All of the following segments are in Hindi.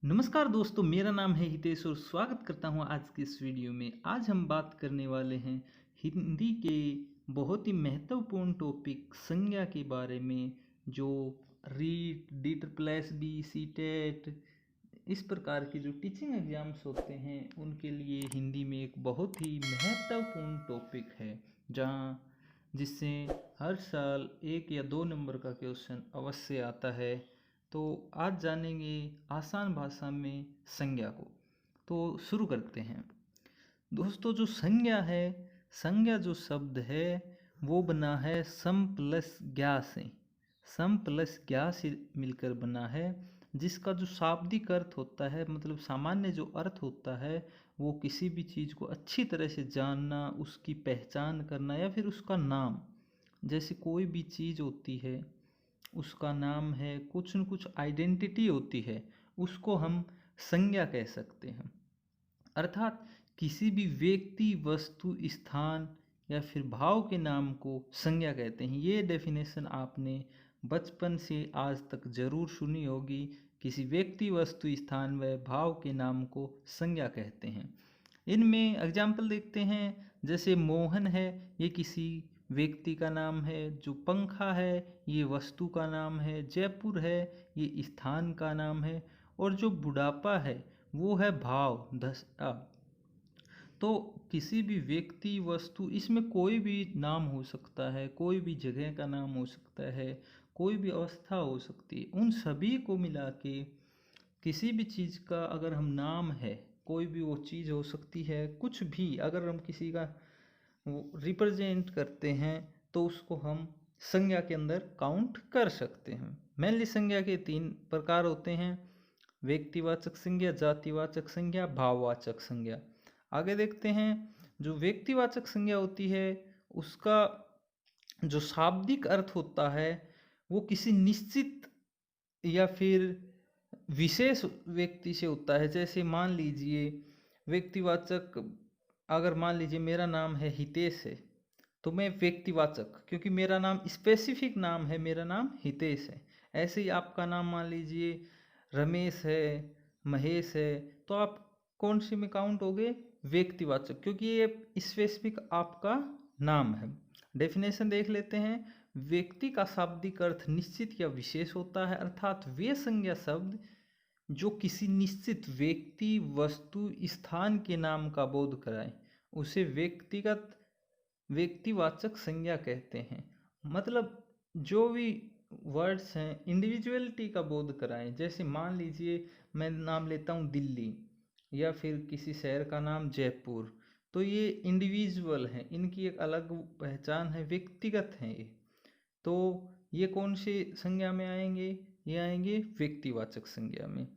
नमस्कार दोस्तों, मेरा नाम है हितेश और स्वागत करता हूं आज की इस वीडियो में। आज हम बात करने वाले हैं हिंदी के बहुत ही महत्वपूर्ण टॉपिक संज्ञा के बारे में, जो REET, D triple S B, C TET, इस प्रकार के जो टीचिंग एग्जाम्स होते हैं उनके लिए हिंदी में एक बहुत ही महत्वपूर्ण टॉपिक है, जहां जिससे हर साल 1 या 2 नंबर का क्वेश्चन अवश्य आता है। तो आज जानेंगे आसान भाषा में संज्ञा को। तो शुरू करते हैं दोस्तों। जो संज्ञा है, संज्ञा जो शब्द है वो बना है सम प्लस ज्ञा से। सम प्लस ज्ञा से मिलकर बना है, जिसका जो शाब्दिक अर्थ होता है, मतलब सामान्य जो अर्थ होता है, वो किसी भी चीज़ को अच्छी तरह से जानना, उसकी पहचान करना, या फिर उसका नाम। जैसे कोई भी चीज़ होती है, उसका नाम है, कुछ न कुछ आइडेंटिटी होती है, उसको हम संज्ञा कह सकते हैं। अर्थात किसी भी व्यक्ति, वस्तु, स्थान या फिर भाव के नाम को संज्ञा कहते हैं। ये डेफिनेशन आपने बचपन से आज तक जरूर सुनी होगी। किसी व्यक्ति, वस्तु, स्थान व भाव के नाम को संज्ञा कहते हैं। इनमें एग्जाम्पल देखते हैं। जैसे मोहन है, ये किसी व्यक्ति का नाम है। जो पंखा है, ये वस्तु का नाम है। जयपुर है, ये स्थान का नाम है। और जो बुढ़ापा है वो है भाव, दशा। तो किसी भी व्यक्ति, वस्तु, इसमें कोई भी नाम हो सकता है, कोई भी जगह का नाम हो सकता है, कोई भी अवस्था हो सकती है। उन सभी को मिला के किसी भी चीज़ का अगर हम नाम है, कोई भी वो चीज़ हो सकती है, कुछ भी अगर हम किसी का वो रिप्रेजेंट करते हैं तो उसको हम संज्ञा के अंदर काउंट कर सकते हैं। मेनली संज्ञा के 3 प्रकार होते हैं: व्यक्तिवाचक संज्ञा, जातिवाचक संज्ञा, भाववाचक संज्ञा। आगे देखते हैं। जो व्यक्तिवाचक संज्ञा होती है, उसका जो शाब्दिक अर्थ होता है वो किसी निश्चित या फिर विशेष व्यक्ति से होता है। जैसे मान लीजिए व्यक्तिवाचक, अगर मान लीजिए मेरा नाम है हितेश है, तो मैं व्यक्तिवाचक, क्योंकि मेरा नाम स्पेसिफिक नाम है, मेरा नाम हितेश है। ऐसे ही आपका नाम मान लीजिए रमेश है, महेश है, तो आप कौन से में काउंट हो गए? व्यक्तिवाचक, क्योंकि ये स्पेसिफिक आपका नाम है। डेफिनेशन देख लेते हैं। व्यक्ति का शाब्दिक अर्थ निश्चित या विशेष होता है, अर्थात वे संज्ञा शब्द जो किसी निश्चित व्यक्ति, वस्तु, स्थान के नाम का बोध कराए, उसे व्यक्तिवाचक संज्ञा कहते हैं। मतलब जो भी वर्ड्स हैं इंडिविजुअलिटी का बोध कराएं। जैसे मान लीजिए मैं नाम लेता हूँ दिल्ली, या फिर किसी शहर का नाम जयपुर, तो ये इंडिविजुअल है, इनकी एक अलग पहचान है, व्यक्तिगत हैं ये। तो ये कौन सी संज्ञा में आएंगे? ये आएंगे व्यक्तिवाचक संज्ञा में।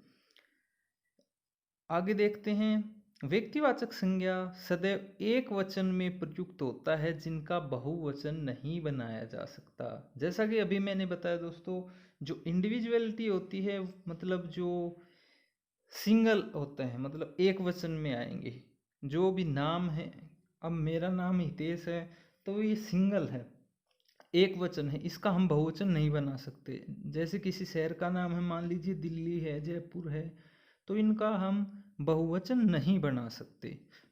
आगे देखते हैं। व्यक्तिवाचक संज्ञा सदैव एक वचन में प्रयुक्त होता है, जिनका बहुवचन नहीं बनाया जा सकता। जैसा कि अभी मैंने बताया दोस्तों, जो इंडिविजुअलिटी होती है, मतलब जो सिंगल होते हैं, मतलब एक वचन में आएंगे। जो भी नाम है, अब मेरा नाम हितेश है, तो ये सिंगल है, एक वचन है, इसका हम बहुवचन नहीं बना सकते। जैसे किसी शहर का नाम है, मान लीजिए दिल्ली है, जयपुर है, तो इनका हम बहुवचन नहीं बना सकते।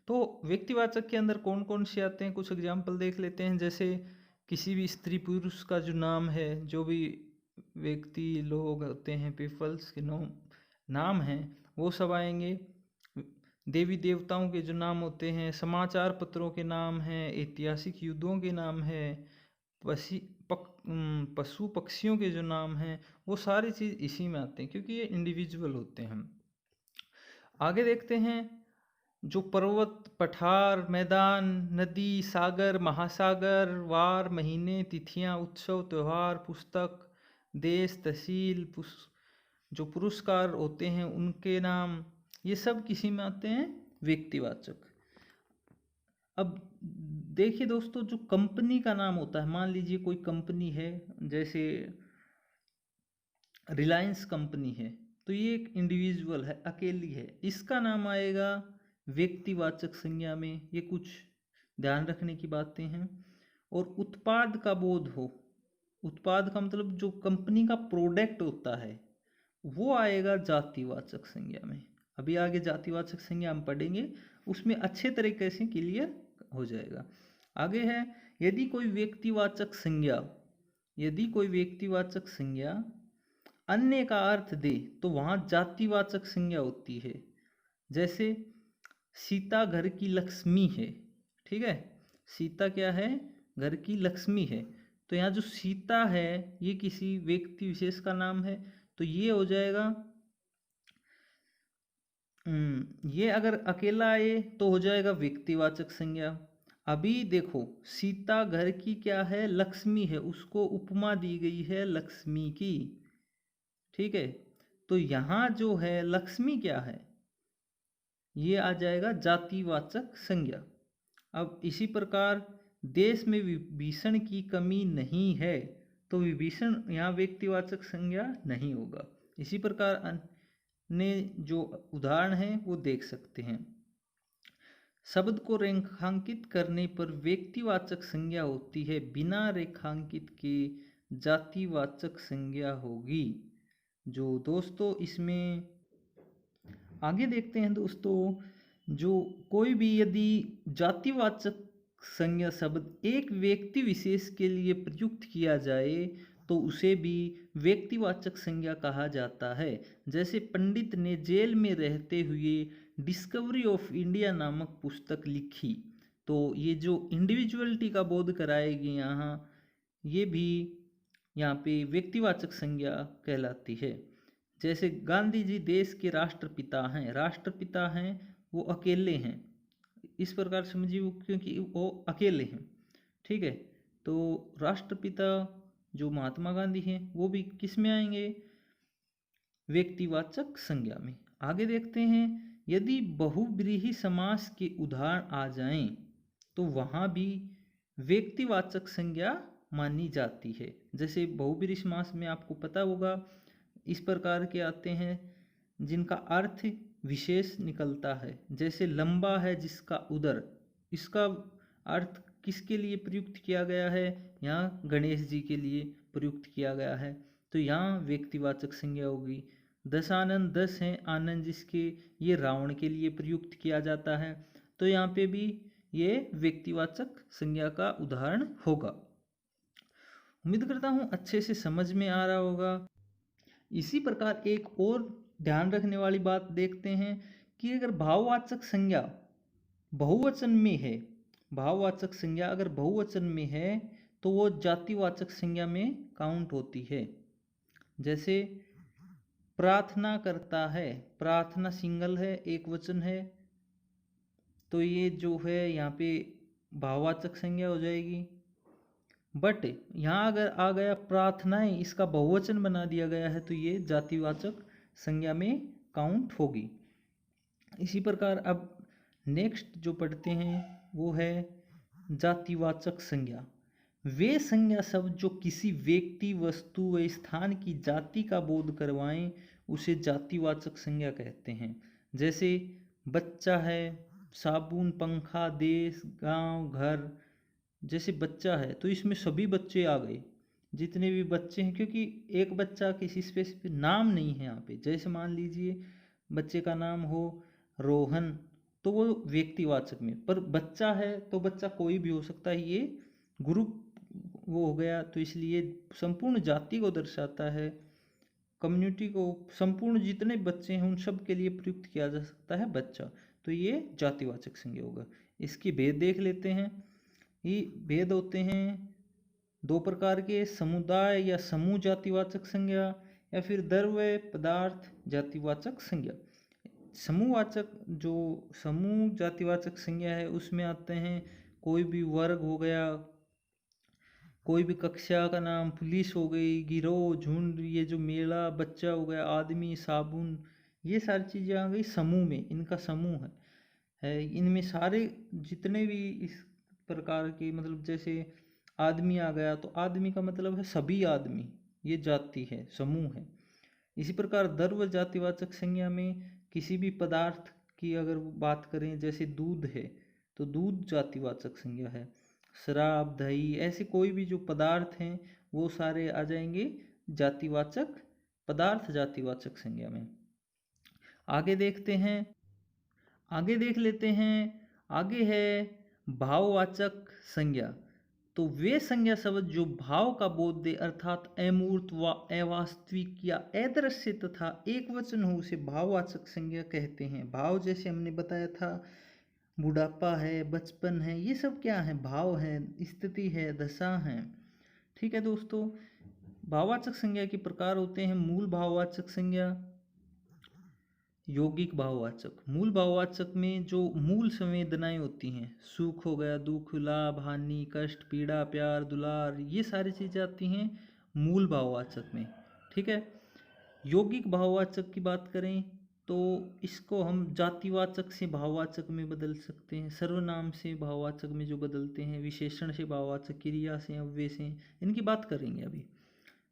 तो व्यक्तिवाचक के अंदर कौन कौन से आते हैं, कुछ एग्जाम्पल देख लेते हैं। जैसे किसी भी स्त्री पुरुष का जो नाम है, जो भी व्यक्ति, लोग होते हैं, पीपल्स के नाम हैं, वो सब आएंगे। देवी देवताओं के जो नाम होते हैं, समाचार पत्रों के नाम हैं, ऐतिहासिक युद्धों के नाम हैं, पसी पशु पक्षियों के जो नाम हैं, वो सारी चीज़ इसी में आते हैं, क्योंकि ये इंडिविजुअल होते हैं। आगे देखते हैं। जो पर्वत, पठार, मैदान, नदी, सागर, महासागर, वार, महीने, तिथियां, उत्सव, त्योहार, पुस्तक, देश, तहसील, जो पुरस्कार होते हैं उनके नाम, ये सब किसी में आते हैं? व्यक्तिवाचक। अब देखिए दोस्तों, जो कंपनी का नाम होता है, मान लीजिए कोई कंपनी है, जैसे रिलायंस कंपनी है, तो ये एक इंडिविजुअल है, अकेली है, इसका नाम आएगा व्यक्तिवाचक संज्ञा में। ये कुछ ध्यान रखने की बातें हैं। और उत्पाद का बोध हो, उत्पाद का मतलब जो कंपनी का प्रोडक्ट होता है, वो आएगा जातिवाचक संज्ञा में। अभी आगे जातिवाचक संज्ञा हम पढ़ेंगे, उसमें अच्छे तरीके से क्लियर हो जाएगा। आगे है, यदि कोई व्यक्तिवाचक संज्ञा, यदि कोई व्यक्तिवाचक संज्ञा अन्य का अर्थ दे तो वहाँ जातिवाचक संज्ञा होती है। जैसे सीता घर की लक्ष्मी है, ठीक है, सीता क्या है, घर की लक्ष्मी है। तो यहाँ जो सीता है ये किसी व्यक्ति विशेष का नाम है, तो ये हो जाएगा ये अगर अकेला आए तो हो जाएगा व्यक्तिवाचक संज्ञा। अभी देखो, सीता घर की क्या है, लक्ष्मी है, उसको उपमा दी गई है लक्ष्मी की, ठीक है। तो यहाँ जो है लक्ष्मी क्या है, ये आ जाएगा जातिवाचक संज्ञा। अब इसी प्रकार देश में विभीषण की कमी नहीं है, तो विभीषण यहाँ व्यक्तिवाचक संज्ञा नहीं होगा। इसी प्रकार अन्य जो उदाहरण हैं वो देख सकते हैं। शब्द को रेखांकित करने पर व्यक्तिवाचक संज्ञा होती है, बिना रेखांकित के जातिवाचक संज्ञा होगी। जो दोस्तों इसमें आगे देखते हैं दोस्तों, जो कोई भी यदि जातिवाचक संज्ञा शब्द एक व्यक्ति विशेष के लिए प्रयुक्त किया जाए तो उसे भी व्यक्तिवाचक संज्ञा कहा जाता है। जैसे पंडित ने जेल में रहते हुए डिस्कवरी ऑफ इंडिया नामक पुस्तक लिखी, तो ये जो इंडिविजुअलिटी का बोध कराएगी यहाँ, ये भी यहाँ पे व्यक्तिवाचक संज्ञा कहलाती है। जैसे गांधी जी देश के राष्ट्रपिता हैं, राष्ट्रपिता हैं वो अकेले हैं, इस प्रकार समझिए, क्योंकि वो अकेले हैं, ठीक है। तो राष्ट्रपिता जो महात्मा गांधी हैं वो भी किस में आएंगे, व्यक्तिवाचक संज्ञा में। आगे देखते हैं, यदि बहुव्रीहि समास के उदाहरण आ जाएं तो वहाँ भी व्यक्तिवाचक संज्ञा मानी जाती है। जैसे बहुव्रीहि समास में आपको पता होगा इस प्रकार के आते हैं जिनका अर्थ विशेष निकलता है। जैसे लंबा है जिसका उदर, इसका अर्थ किसके लिए प्रयुक्त किया गया है, यहाँ गणेश जी के लिए प्रयुक्त किया गया है, तो यहाँ व्यक्तिवाचक संज्ञा होगी। दशानन 10 हैं, आनंद जिसके, ये रावण के लिए प्रयुक्त किया जाता है, तो यहाँ पे भी ये व्यक्तिवाचक संज्ञा का उदाहरण होगा। उम्मीद करता हूँ अच्छे से समझ में आ रहा होगा। इसी प्रकार एक और ध्यान रखने वाली बात देखते हैं कि अगर भाववाचक संज्ञा बहुवचन में है, भाववाचक संज्ञा अगर बहुवचन में है तो वो जातिवाचक संज्ञा में काउंट होती है। जैसे प्रार्थना करता है, प्रार्थना सिंगल है, एक वचन है, तो ये जो है यहाँ पे भाववाचक संज्ञा हो जाएगी। बट यहाँ अगर आ गया प्रार्थनाएं, इसका बहुवचन बना दिया गया है, तो ये जातिवाचक संज्ञा में काउंट होगी। इसी प्रकार अब नेक्स्ट जो पढ़ते हैं वो है जातिवाचक संज्ञा। वे संज्ञा शब्द जो किसी व्यक्ति, वस्तु व स्थान की जाति का बोध करवाएं उसे जातिवाचक संज्ञा कहते हैं। जैसे बच्चा है, साबुन, पंखा, देश, गांव, घर। जैसे बच्चा है तो इसमें सभी बच्चे आ गए, जितने भी बच्चे हैं, क्योंकि एक बच्चा किसी स्पेसिफिक नाम नहीं है यहाँ पे। जैसे मान लीजिए बच्चे का नाम हो रोहन, तो वो व्यक्तिवाचक में, पर बच्चा है तो बच्चा कोई भी हो सकता है, ये ग्रुप वो हो गया, तो इसलिए संपूर्ण जाति को दर्शाता है, कम्युनिटी को, संपूर्ण जितने बच्चे हैं उन सब के लिए प्रयुक्त किया जा सकता है बच्चा, तो ये जातिवाचक संज्ञा होगा। इसके भेद देख लेते हैं। ये भेद होते हैं दो प्रकार के, समुदाय या समूह जातिवाचक संज्ञा, या फिर द्रव्य पदार्थ जातिवाचक संज्ञा। समूहवाचक, जो समूह जातिवाचक संज्ञा है उसमें आते हैं कोई भी वर्ग हो गया, कोई भी कक्षा का नाम, पुलिस हो गई, गिरोह, झुंड, ये जो मेला, बच्चा हो गया, आदमी, साबुन, ये सारी चीज़ें आ गई समूह में, इनका समूह है। इनमें सारे जितने भी इस प्रकार के, मतलब जैसे आदमी आ गया तो आदमी का मतलब है सभी आदमी, ये जाति है, समूह है। इसी प्रकार द्रव्य जातिवाचक संज्ञा में किसी भी पदार्थ की अगर बात करें, जैसे दूध है तो दूध जातिवाचक संज्ञा है। शराब, दही, ऐसे कोई भी जो पदार्थ हैं वो सारे आ जाएंगे जातिवाचक पदार्थ जातिवाचक संज्ञा में। आगे देखते हैं, आगे देख लेते हैं। आगे है भाववाचक संज्ञा। तो वे संज्ञा शब्द जो भाव का बोध दे अर्थात अमूर्त व अवास्तविक या अदृश्य तथा एक वचन हो उसे भाववाचक संज्ञा कहते हैं। भाव जैसे हमने बताया था, बुढ़ापा है, बचपन है, ये सब क्या है? भाव है, स्थिति है, दशा है। ठीक है दोस्तों, भाववाचक संज्ञा के प्रकार होते हैं मूल भाववाचक संज्ञा, यौगिक भाववाचक। मूल भाववाचक में जो मूल संवेदनाएं होती हैं, सुख हो गया, दुख, लाभ, हानि, कष्ट, पीड़ा, प्यार, दुलार, ये सारी चीज़ें आती हैं मूल भाववाचक में। ठीक है। यौगिक भाववाचक की बात करें तो इसको हम जातिवाचक से भाववाचक में बदल सकते हैं, सर्वनाम से भाववाचक में जो बदलते हैं, विशेषण से भाववाचक, क्रिया से, अव्यय से, इनकी बात करेंगे अभी।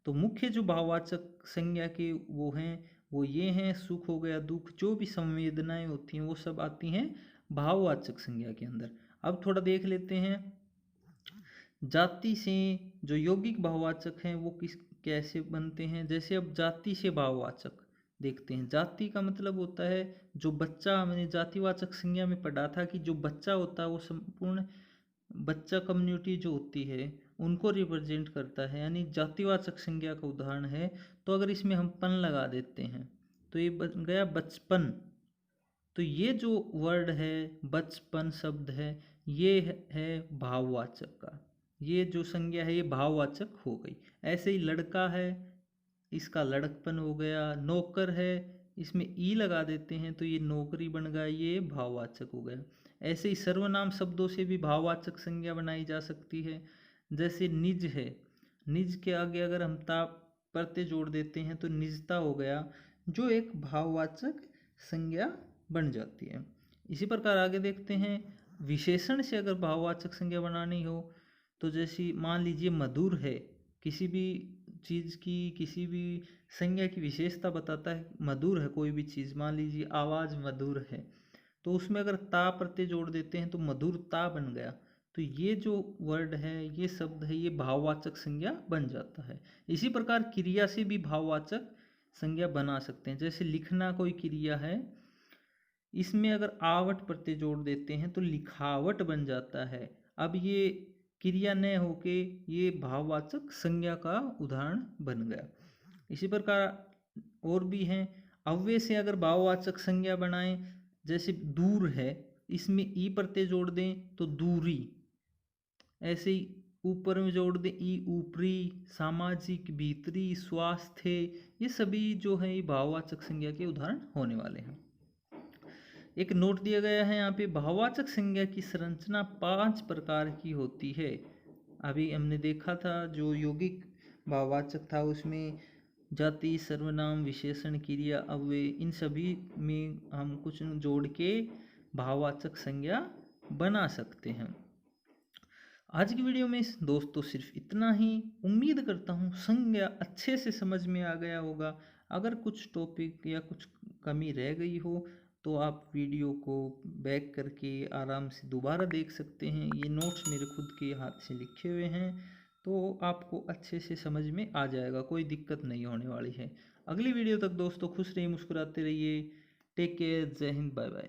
तो मुख्य जो भाववाचक संज्ञा के वो हैं, वो ये हैं, सुख हो गया, दुख, जो भी संवेदनाएं होती हैं वो सब आती हैं भाववाचक संज्ञा के अंदर। अब थोड़ा देख लेते हैं जाति से जो यौगिक भाववाचक हैं वो कैसे बनते हैं। जैसे अब जाति से भाववाचक देखते हैं। जाति का मतलब होता है जो बच्चा, हमने जातिवाचक संज्ञा में पढ़ा था कि जो बच्चा होता है वो संपूर्ण बच्चा कम्युनिटी जो होती है उनको रिप्रेजेंट करता है, यानी जातिवाचक संज्ञा का उदाहरण है। तो अगर इसमें हम पन लगा देते हैं तो ये बन गया बचपन। तो ये जो वर्ड है, बचपन शब्द है, ये है भाववाचक का, ये जो संज्ञा है ये भाववाचक हो गई। ऐसे ही लड़का है, इसका लड़कपन हो गया। नौकर है, इसमें ई लगा देते हैं तो ये नौकरी बन गया, ये भाववाचक हो गया। ऐसे ही सर्वनाम शब्दों से भी भाववाचक संज्ञा बनाई जा सकती है। जैसे निज है, निज के आगे अगर हम ता प्रत्यय जोड़ देते हैं तो निजता हो गया, जो एक भाववाचक संज्ञा बन जाती है। इसी प्रकार आगे देखते हैं, विशेषण से अगर भाववाचक संज्ञा बनानी हो तो जैसे मान लीजिए मधुर है, किसी भी चीज़ की, किसी भी संज्ञा की विशेषता बताता है, मधुर है कोई भी चीज़, मान लीजिए आवाज़ मधुर है, तो उसमें अगर ता प्रत्यय जोड़ देते हैं तो मधुरता बन गया। तो ये जो वर्ड है, ये शब्द है, ये भाववाचक संज्ञा बन जाता है। इसी प्रकार क्रिया से भी भाववाचक संज्ञा बना सकते हैं। जैसे लिखना कोई क्रिया है, इसमें अगर आवट प्रत्यय जोड़ देते हैं तो लिखावट बन जाता है। अब ये क्रिया न होके ये भाववाचक संज्ञा का उदाहरण बन गया। इसी प्रकार और भी हैं। अव्यय से अगर भाववाचक संज्ञा बनाएं, जैसे दूर है, इसमें ई प्रत्यय जोड़ दें तो दूरी। ऐसे ही ऊपर में जोड़ दें ई, ऊपरी, सामाजिक, भीतरी, स्वास्थ्य, ये सभी जो है ये भाववाचक संज्ञा के उदाहरण होने वाले हैं। एक नोट दिया गया है यहाँ पे, भाववाचक संज्ञा की संरचना 5 प्रकार की होती है। अभी हमने देखा था जो यौगिक भाववाचक था उसमें जाति, सर्वनाम, विशेषण, क्रिया, अव्यय, इन सभी में हम कुछ जोड़ के भाववाचक संज्ञा बना सकते हैं। आज की वीडियो में दोस्तों सिर्फ इतना ही। उम्मीद करता हूँ संज्ञा अच्छे से समझ में आ गया होगा। अगर कुछ टॉपिक या कुछ कमी रह गई हो तो आप वीडियो को बैक करके आराम से दोबारा देख सकते हैं। ये नोट्स मेरे खुद के हाथ से लिखे हुए हैं, तो आपको अच्छे से समझ में आ जाएगा, कोई दिक्कत नहीं होने वाली है। अगली वीडियो तक दोस्तों खुश रहिए, मुस्कुराते रहिए। टेक केयर, जय हिंद, बाय बाय।